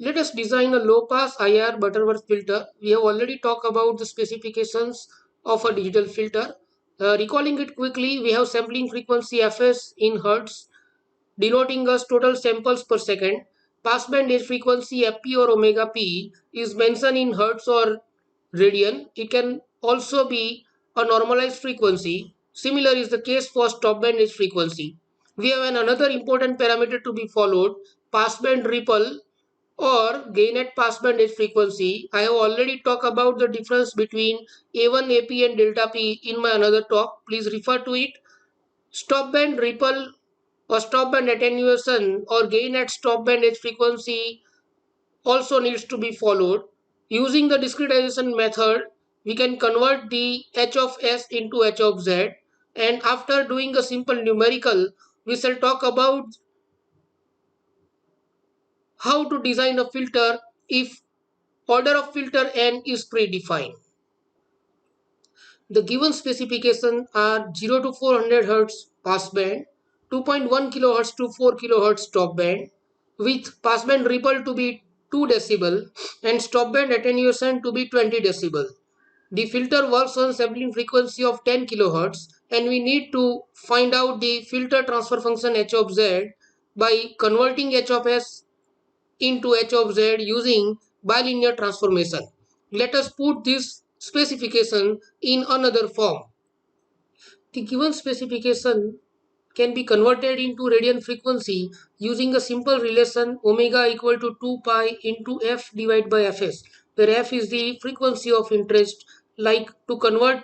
Let us design a low-pass IR Butterworth filter. We have already talked about the specifications of a digital filter. Recalling it quickly, we have sampling frequency fs in Hertz, denoting as total samples per second. Passband edge frequency fp or omega p is mentioned in Hertz or radian. It can also be a normalized frequency. Similar is the case for stopband edge frequency. We have another important parameter to be followed, passband ripple or gain at passband edge frequency. I have already talked about the difference between A1, AP and delta P in my another talk. Please refer to it. Stopband ripple or stopband attenuation or gain at stopband edge frequency also needs to be followed. Using the discretization method, we can convert the h of s into h of z, and after doing a simple numerical, we shall talk about how to design a filter if order of filter n is predefined. The given specifications are 0 to 400 Hz passband, 2.1 kHz to 4 kHz stopband, with passband ripple to be 2 decibel and stopband attenuation to be 20 decibel. The filter works on sampling frequency of 10 kHz, and we need to find out the filter transfer function h of z by converting h of s into h of z using bilinear transformation. Let us put this specification in another form. The given specification can be converted into radian frequency using a simple relation omega equal to 2 pi into f divided by fs, where f is the frequency of interest. Like to convert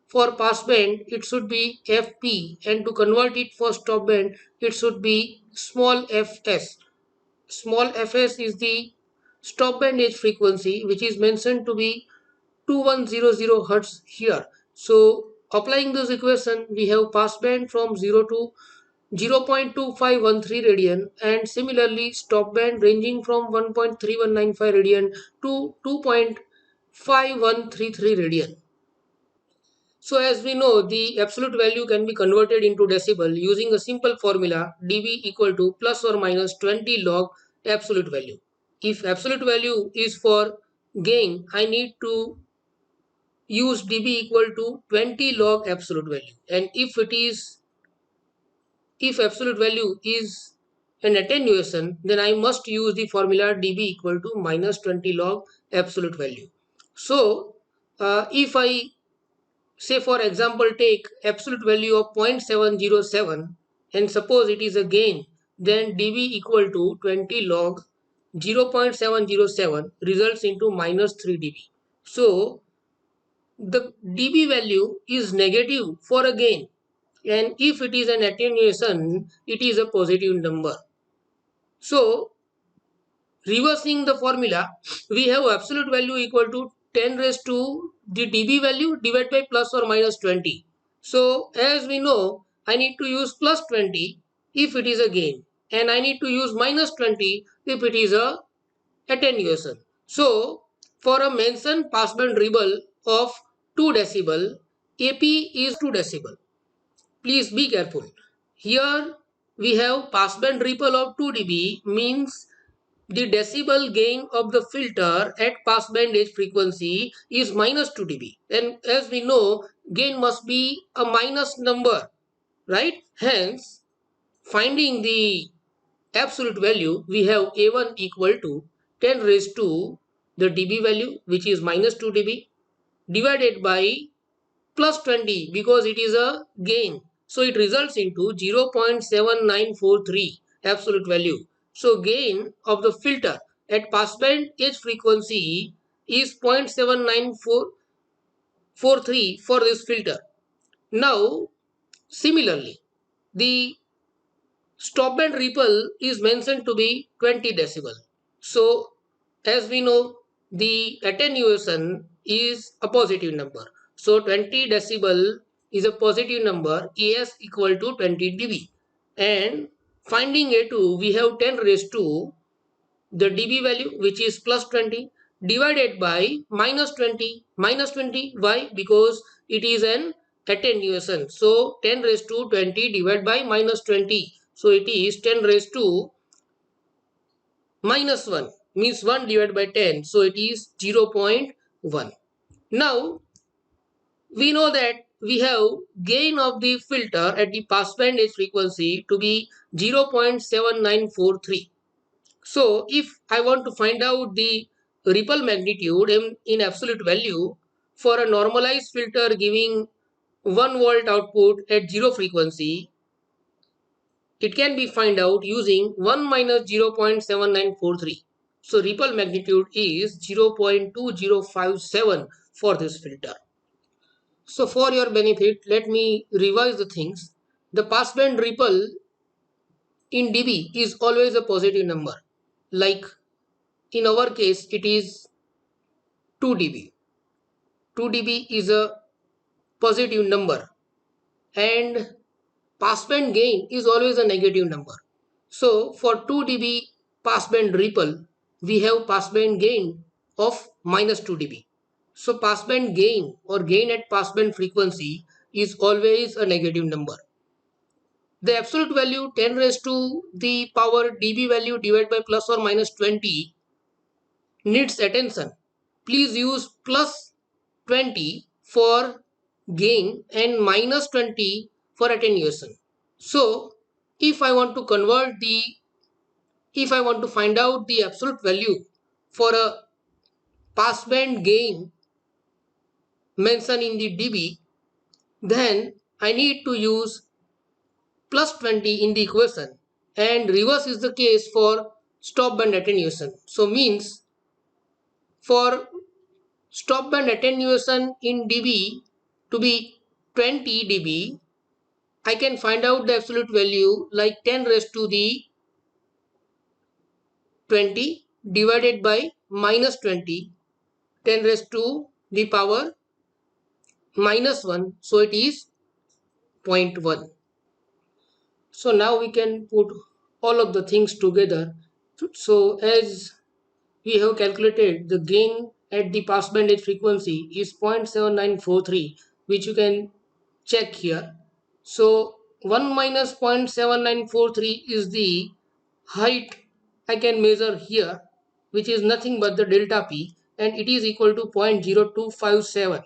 for passband, it should be fp, and to convert it for stopband, it should be small fs. Small fs is the stopband edge frequency, which is mentioned to be 2100 Hz here. So applying this equation, we have passband from 0 to 0.2513 radian, and similarly stopband ranging from 1.3195 radian to 2.5133 radian. So as we know, the absolute value can be converted into decibel using a simple formula, dB equal to plus or minus 20 log absolute value. If absolute value is for gain, I need to use dB equal to 20 log absolute value, and if absolute value is an attenuation, then I must use the formula dB equal to minus 20 log absolute value. So if I say for example take absolute value of 0.707 and suppose it is a gain, then dB equal to 20 log 0.707 results into minus 3 dB. So the dB value is negative for a gain, and if it is an attenuation, it is a positive number. So reversing the formula, we have absolute value equal to 10 raised to the dB value divided by plus or minus 20. So as we know, I need to use plus 20 if it is a gain, and I need to use minus 20 if it is a attenuation. So for a mentioned passband ripple of 2 decibel, AP is 2 decibel. Please be careful. Here we have passband ripple of 2 dB means the decibel gain of the filter at passband edge frequency is minus 2 dB. And as we know, gain must be a minus number, right? Hence, finding the absolute value, we have A1 equal to 10 raised to the dB value, which is minus 2 dB, divided by plus 20 because it is a gain. So it results into 0.7943 absolute value. So gain of the filter at passband edge frequency is 0.7943 for this filter. Now similarly, the stopband ripple is mentioned to be 20 decibel. So as we know, the attenuation is a positive number. So 20 decibel is a positive number, AS equal to 20 dB. And finding A2, we have 10 raised to the dB value, which is plus 20, divided by minus 20. Minus 20, why? Because it is an attenuation. So 10 raised to 20 divided by minus 20. So it is 10 raised to minus 1. means 1 divided by 10, so it is 0.1. Now we know that we have gain of the filter at the passband edge frequency to be 0.7943. So if I want to find out the ripple magnitude in absolute value for a normalized filter giving 1 volt output at 0 frequency, it can be find out using 1 minus 0.7943. So ripple magnitude is 0.2057 for this filter. So for your benefit, let me revise the things. The passband ripple in dB is always a positive number. Like in our case, it is 2 dB. 2 dB is a positive number and passband gain is always a negative number. So for 2 dB passband ripple, we have passband gain of minus 2 dB. So passband gain or gain at passband frequency is always a negative number. The absolute value 10 raised to the power dB value divided by plus or minus 20 needs attention. Please use plus 20 for gain and minus 20 for attenuation. So if I want to find out the absolute value for a passband gain mentioned in the dB, then I need to use plus 20 in the equation, and reverse is the case for stop band attenuation. So means for stop band attenuation in dB to be 20 dB, I can find out the absolute value like 10 raised to the 20 divided by minus 20, 10 raised to the power minus 1, so it is 0.1. So now we can put all of the things together. So as we have calculated, the gain at the passband edge frequency is 0.7943, which you can check here. So 1 minus 0.7943 is the height I can measure here, which is nothing but the delta P, and it is equal to 0.0257.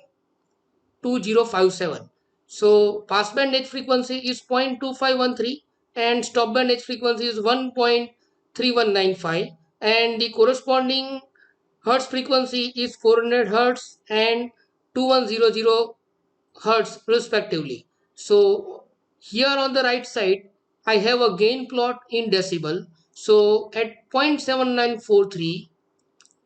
So passband edge frequency is 0.2513 and stopband edge frequency is 1.3195, and the corresponding hertz frequency is 400 hertz and 2100 hertz respectively. So here on the right side I have a gain plot in decibel. So at 0.7943,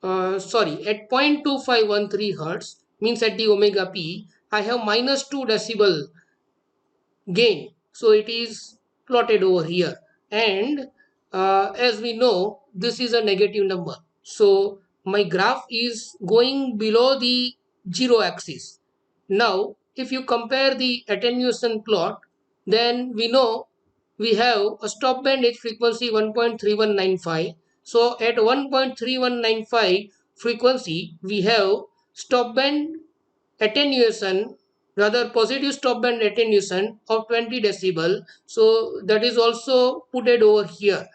at 0.2513 hertz, means at the omega p, I have minus 2 decibel gain. So it is plotted over here, and as we know, this is a negative number. So my graph is going below the zero axis. Now if you compare the attenuation plot, then we know we have a stop band edge frequency 1.3195. So at 1.3195 frequency we have stop band attenuation, rather positive stop band attenuation of 20 decibel. So that is also putted over here.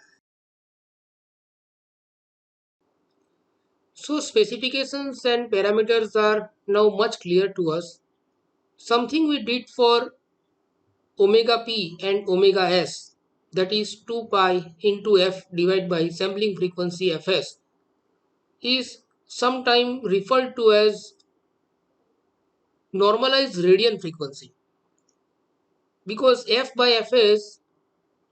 So specifications and parameters are now much clear to us. Something we did for omega p and omega s, that is 2 pi into f divided by sampling frequency fs, is sometimes referred to as normalized radian frequency, because f by fs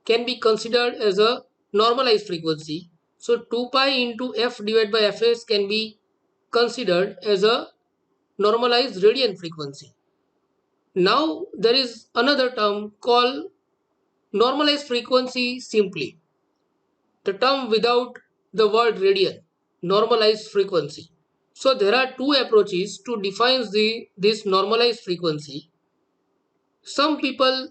can be considered as a normalized frequency. So 2 pi into f divided by fs can be considered as a normalized radian frequency. Now there is another term called normalized frequency simply, the term without the word radian, normalized frequency. So there are two approaches to define this normalized frequency. Some people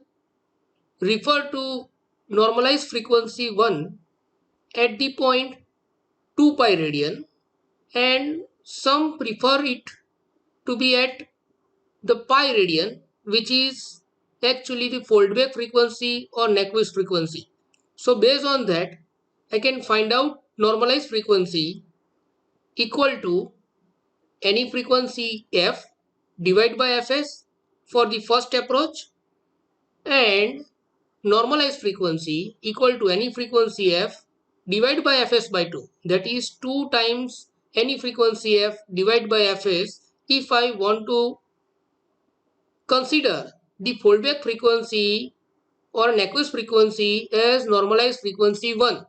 refer to normalized frequency 1 at the point 2 pi radian, and some prefer it to be at the pi radian, which is actually the foldback frequency or Nyquist frequency. So based on that, I can find out normalized frequency equal to any frequency f divided by fs for the first approach, and normalized frequency equal to any frequency f divided by fs by 2, that is 2 times any frequency f divided by fs if I want to consider the foldback frequency or Nyquist frequency as normalized frequency 1.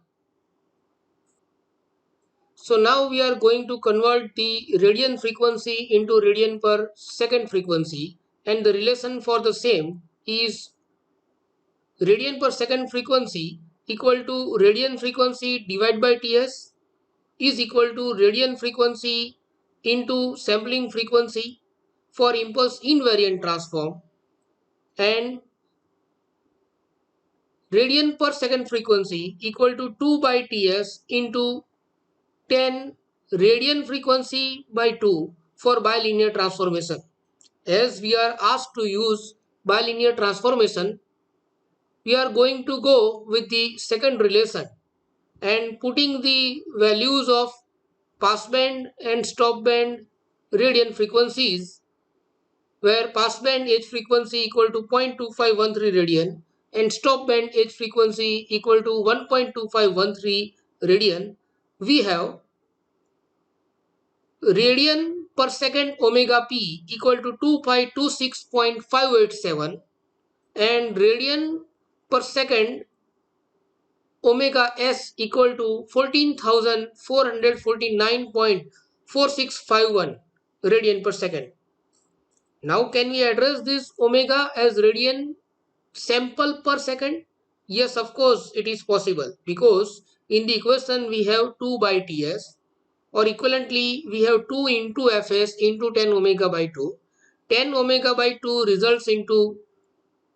So now we are going to convert the radian frequency into radian per second frequency, and the relation for the same is radian per second frequency equal to radian frequency divided by Ts is equal to radian frequency into sampling frequency for impulse invariant transform, and radian per second frequency equal to 2 by Ts into 10 radian frequency by 2 for bilinear transformation. As we are asked to use bilinear transformation, we are going to go with the second relation and putting the values of passband and stopband radian frequencies, where passband H frequency equal to 0.2513 radian and stopband H frequency equal to 1.2513 radian. We have radian per second omega p equal to 2526.587 and radian per second omega s equal to 14,449.4651 radian per second. Now can we address this omega as radian sample per second? Yes, of course it is possible, because in the equation we have 2 by Ts, or equivalently we have 2 into Fs into 10 omega by 2. 10 omega by 2 results into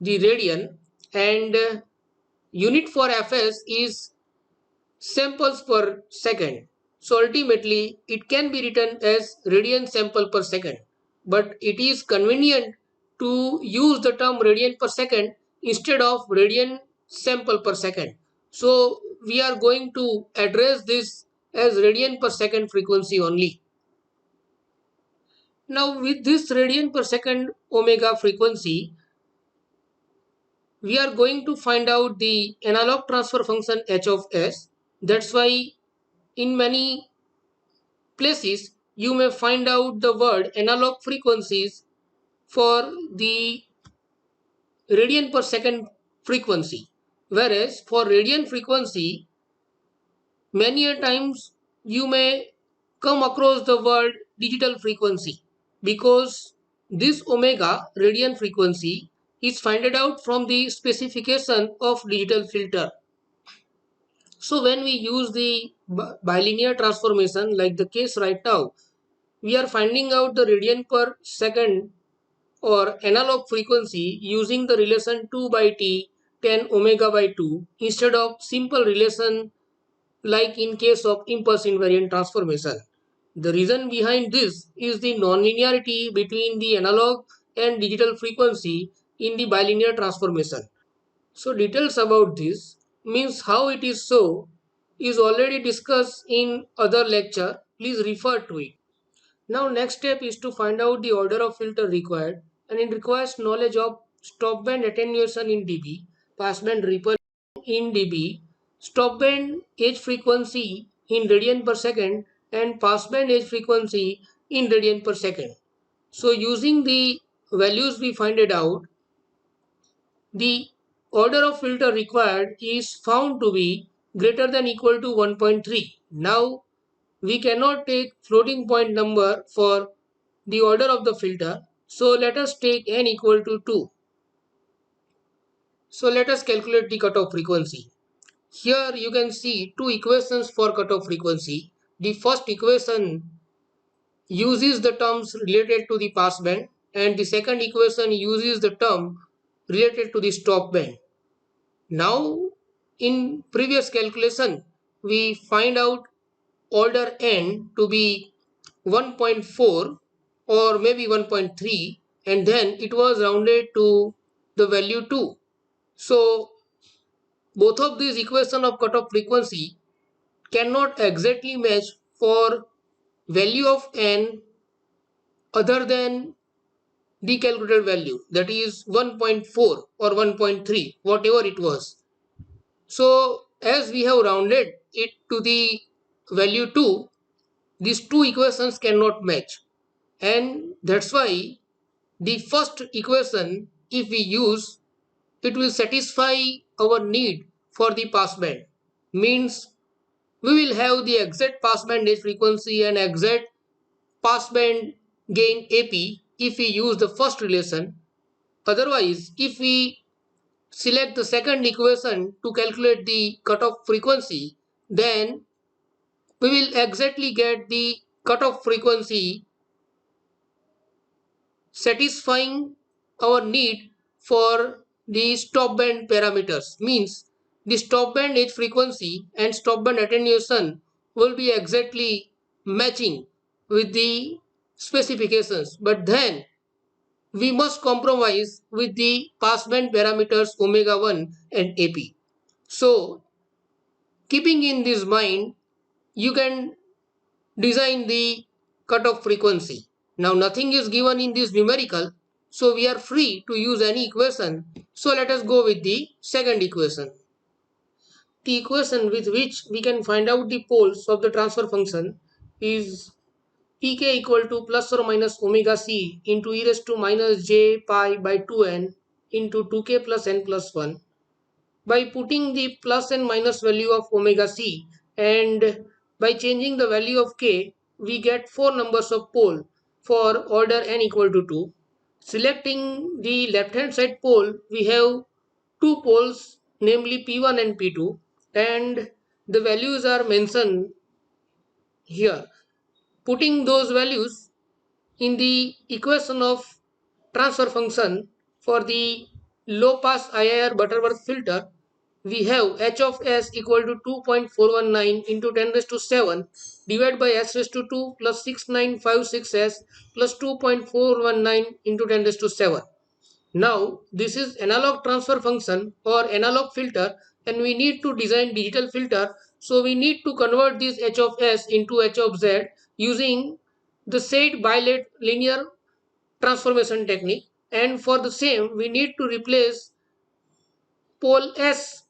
the radian, and unit for Fs is samples per second. So ultimately it can be written as radian sample per second, but it is convenient to use the term radian per second instead of radian sample per second. So we are going to address this as radian per second frequency only. Now with this radian per second omega frequency, we are going to find out the analog transfer function h of s. That's why in many places you may find out the word analog frequencies for the radian per second frequency, whereas for radian frequency many a times you may come across the word digital frequency, because this omega radian frequency is found out from the specification of digital filter. So when we use the bilinear transformation like the case right now, we are finding out the radian per second or analog frequency using the relation 2 by t 10 omega by 2 instead of simple relation like in case of impulse invariant transformation. The reason behind this is the nonlinearity between the analog and digital frequency in the bilinear transformation. So details about this, means how it is so, is already discussed in other lecture. Please refer to it. Now next step is to find out the order of filter required, and it requires knowledge of stopband attenuation in dB, passband ripple in dB, stopband edge frequency in radian per second, and passband edge frequency in radian per second. So using the values we find it out, the order of filter required is found to be greater than equal to 1.3. Now we cannot take floating point number for the order of the filter, so let us take n equal to 2. So let us calculate the cutoff frequency. Here you can see two equations for cutoff frequency. The first equation uses the terms related to the passband, and the second equation uses the term related to the stop band. Now in previous calculation we find out order n to be 1.4 or maybe 1.3, and then it was rounded to the value 2. So both of these equation of cutoff frequency cannot exactly match for value of n other than the calculated value, that is 1.4 or 1.3, whatever it was. So as we have rounded it to the value 2, these two equations cannot match, and that's why the first equation, if we use, it will satisfy our need for the passband. Means we will have the exact passband edge frequency and exact passband gain AP if we use the first relation. Otherwise, if we select the second equation to calculate the cutoff frequency, then we will exactly get the cutoff frequency satisfying our need for the stop band parameters. Means the stop band edge frequency and stop band attenuation will be exactly matching with the specifications, but then we must compromise with the passband parameters omega 1 and AP. So keeping in this mind, you can design the cutoff frequency. Now nothing is given in this numerical, so we are free to use any equation. So let us go with the second equation. The equation with which we can find out the poles of the transfer function is pk equal to plus or minus omega c into e raised to minus j pi by 2n into 2k plus n plus 1. By putting the plus and minus value of omega c and by changing the value of k, we get 4 numbers of pole for order n equal to 2. Selecting the left hand side pole, we have two poles, namely p1 and p2, and the values are mentioned here. Putting those values in the equation of transfer function for the low pass IIR Butterworth filter, we have h of s equal to 2.419 into 10 raised to 7 divided by s raised to 2 plus 6956s plus 2.419 into 10 raised to 7. Now this is analog transfer function or analog filter, and we need to design digital filter. So we need to convert this h of s into h of z using the said Bilet linear transformation technique, and for the same we need to replace pole s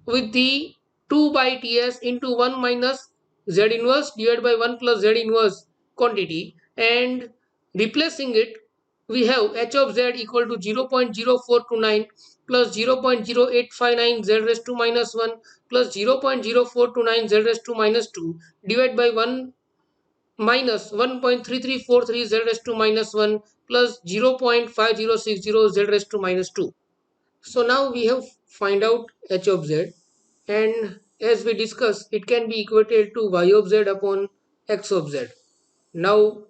with the 2 by ts into 1 minus z inverse divided by 1 plus z inverse quantity, and replacing it we have h of z equal to 0.0429 plus 0.0859 z raised to minus 1 plus 0.0429 z raised to minus 2 divided by 1 minus 1.3343 z raised to minus 1 plus 0.5060 z raised to minus 2. So now we have find out h of z, and as we discussed, it can be equated to y of z upon x of z. Now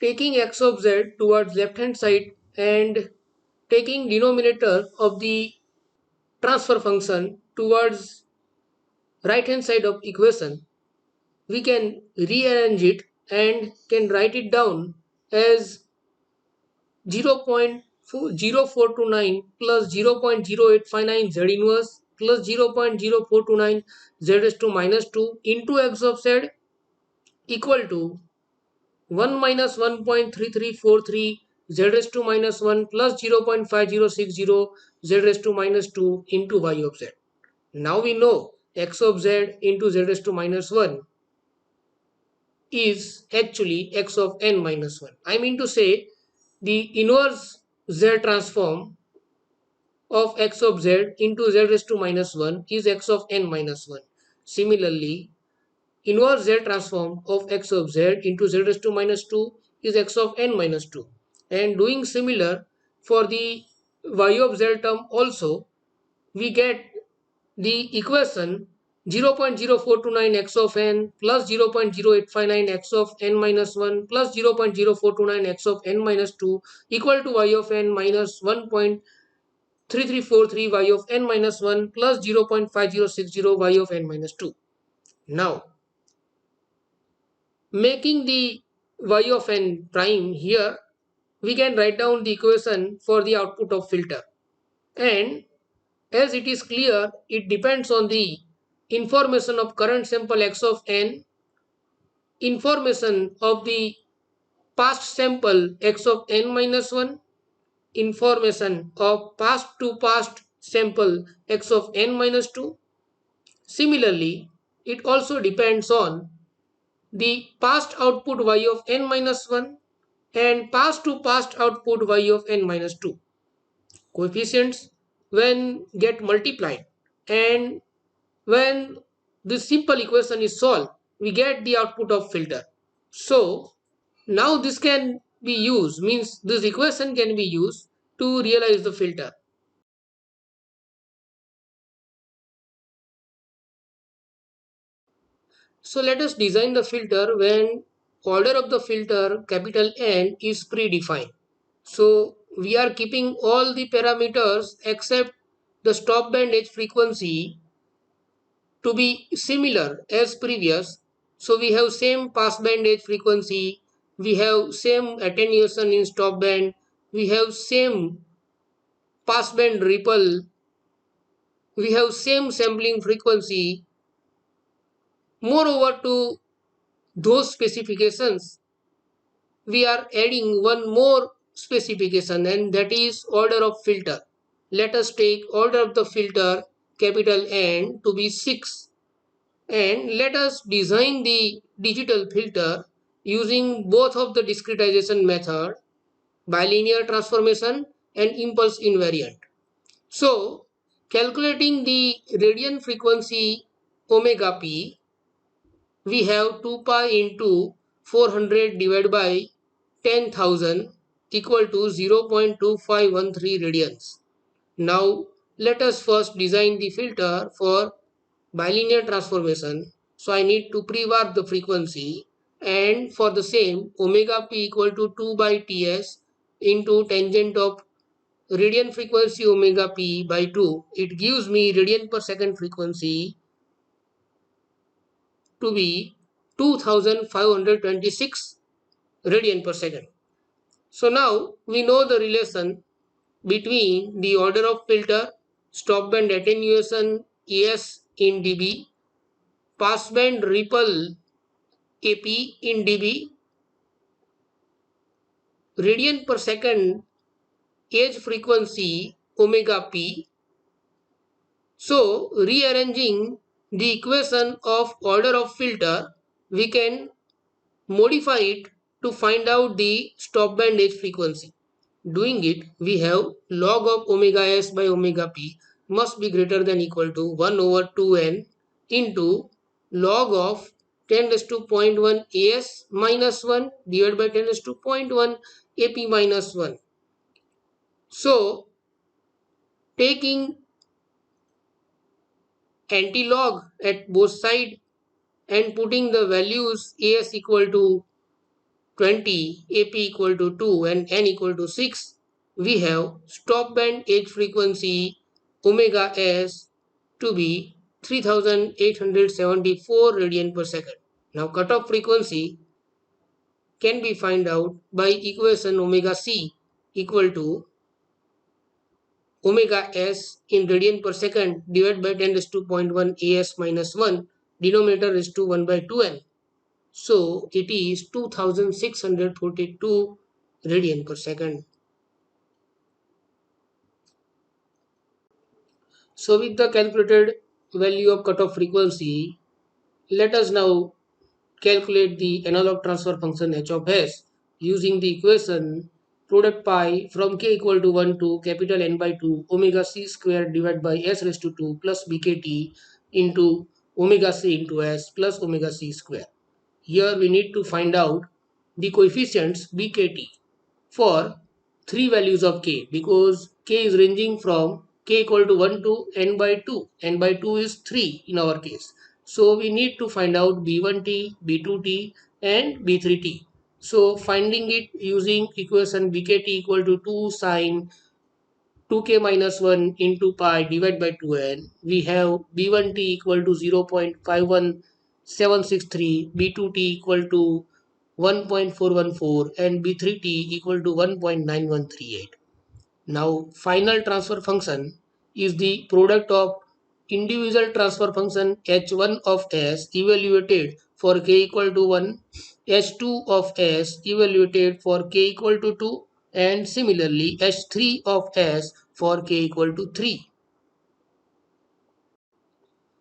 taking x of z towards left hand side and taking denominator of the transfer function towards right hand side of equation, we can rearrange it and can write it down as 0.0429 plus 0.0859 z inverse plus 0.0429 z raised to minus 2 into x of z equal to 1 minus 1.3343 z raised to minus 1 plus 0.5060 z raised to minus 2 into y of z. Now we know x of z into z raised to minus 1 is actually x of n minus 1. I mean to say the inverse z transform of x of z into z raised to minus 1 is x of n minus 1. Similarly, inverse z transform of x of z into z raised to minus 2 is x of n minus 2. And doing similar for the y of z term also, we get the equation 0.0429 x of n plus 0.0859 x of n minus 1 plus 0.0429 x of n minus 2 equal to y of n minus 1.3343 y of n minus 1 plus 0.5060 y of n minus 2. Now making the y of n prime here, we can write down the equation for the output of filter, and as it is clear, it depends on the information of current sample x of n information of the past sample x of n minus 1, information of past to past sample x of n minus 2. Similarly, it also depends on the past output y of n minus 1 and past to past output y of n minus 2. Coefficients when get multiplied, and when this simple equation is solved, we get the output of filter. So now this can be used, means this equation can be used to realize the filter. So let us design the filter when order of the filter capital N is predefined. So we are keeping all the parameters except the stop band edge frequency to be similar as previous. So we have same passband edge frequency, we have same attenuation in stop band, we have same passband ripple, we have same sampling frequency. Moreover, to those specifications, we are adding one more specification, and that is order of filter. Let us take order of the filter capital N to be 6, and let us design the digital filter using both of the discretization method, bilinear transformation and impulse invariant. So calculating the radian frequency omega p, we have 2 pi into 400 divided by 10,000 equal to 0.2513 radians. Now let us first design the filter for bilinear transformation. So I need to pre-warp the frequency, and for the same omega p equal to 2 by ts into tangent of radian frequency omega p by 2. It gives me radian per second frequency to be 2526 radian per second. So now we know the relation between the order of filter, stop band attenuation S in dB, passband ripple AP in dB, radian per second edge frequency omega p. So rearranging the equation of order of filter, we can modify it to find out the stop band edge frequency. Doing it, we have log of omega s by omega p must be greater than equal to 1 over 2n into log of 10 raised to 0.1 as minus 1 divided by 10 raised to 0.1 ap minus 1. So taking anti-log at both sides and putting the values as equal to 20, ap equal to 2 and n equal to 6, we have stop band edge frequency omega s to be 3874 radian per second. Now cutoff frequency can be found out by equation omega c equal to omega s in radian per second divided by 10 raised to 0.1 as minus 1, denominator is to 1 by 2n. So it is 2642 radian per second. So with the calculated value of cutoff frequency, let us now calculate the analog transfer function h of s using the equation product pi from k equal to 1 to capital N by 2 omega c square divided by s raised to 2 plus bkt into omega c into s plus omega c square. Here we need to find out the coefficients bkt for three values of k, because k is ranging from k equal to 1 to n by 2. N by 2 is 3 in our case. So we need to find out b1t, b2t and b3t. So finding it using equation bkt equal to 2 sine 2k minus 1 into pi divided by 2n, we have b1t equal to 0.51763, b2t equal to 1.414 and b3t equal to 1.9138. Now final transfer function is the product of individual transfer function h1 of s evaluated for k equal to 1, h2 of s evaluated for k equal to 2, and similarly h3 of s for k equal to 3.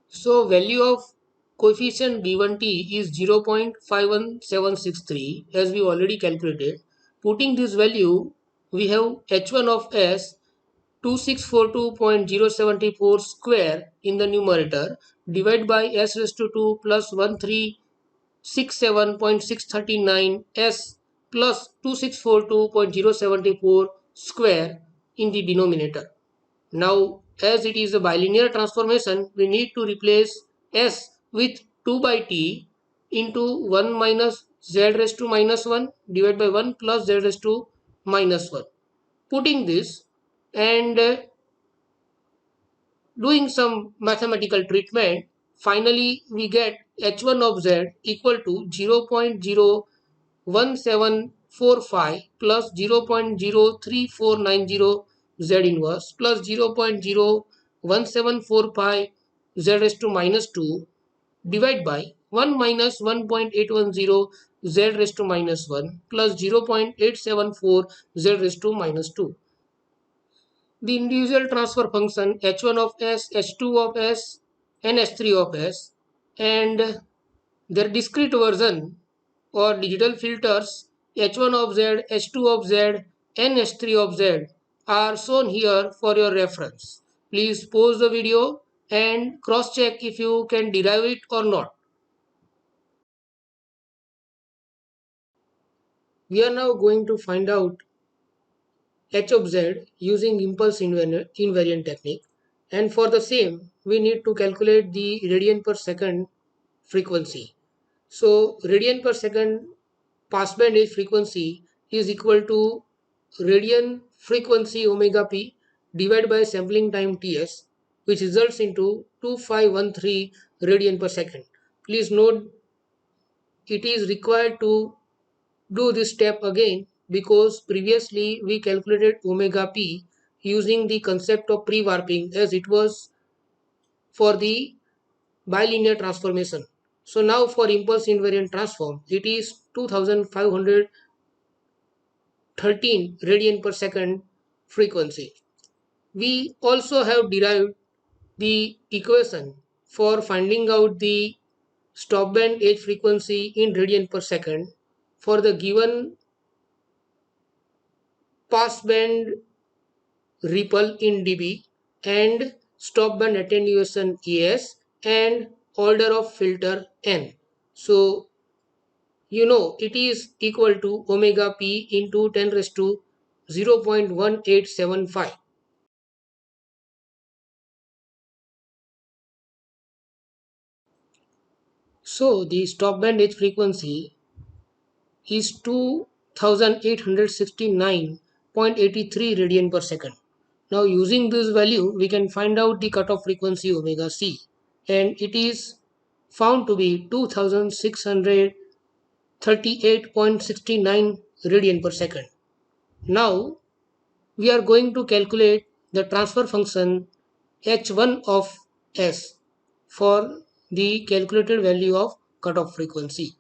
So value of coefficient B1t is 0.51763 as we already calculated. Putting this value, we have h1 of s 2642.074 square in the numerator, divide by s raised to 2 plus 1367.639 s plus 2642.074 square in the denominator. Now, as it is a bilinear transformation, we need to replace s with 2 by t into 1 minus z raised to minus 1 divided by 1 plus z raised to minus 1. Putting this and doing some mathematical treatment, finally we get h1 of z equal to 0.01745 plus 0.03490 z inverse plus 0.01745 z raised to minus 2 divide by 1 minus 1.810 z raised to minus 1 plus 0.874 z raised to minus 2. The individual transfer function h1 of s, h2 of s and h3 of s and their discrete version or digital filters h1 of z, h2 of z and h3 of z are shown here for your reference. Please pause the video and cross check if you can derive it or not. We are now going to find out h of z using impulse invariant technique, and for the same we need to calculate the radian per second frequency. So radian per second passband edge frequency is equal to radian frequency omega p divided by sampling time ts, which results into 2513 radian per second. Please note it is required to do this step again because previously we calculated omega p using the concept of pre-warping as it was for the bilinear transformation. So now for impulse invariant transform it is 2513 radian per second frequency. We also have derived the equation for finding out the stop band edge frequency in radian per second for the given pass band ripple in dB and stop band attenuation ES and order of filter N. So you know it is equal to omega p into 10 raised to 0.1875. So the stop band edge frequency is 2869.83 radian per second. Now using this value we can find out the cutoff frequency omega c, and it is found to be 2638.69 radian per second. Now we are going to calculate the transfer function h1 of s for the calculated value of cutoff frequency.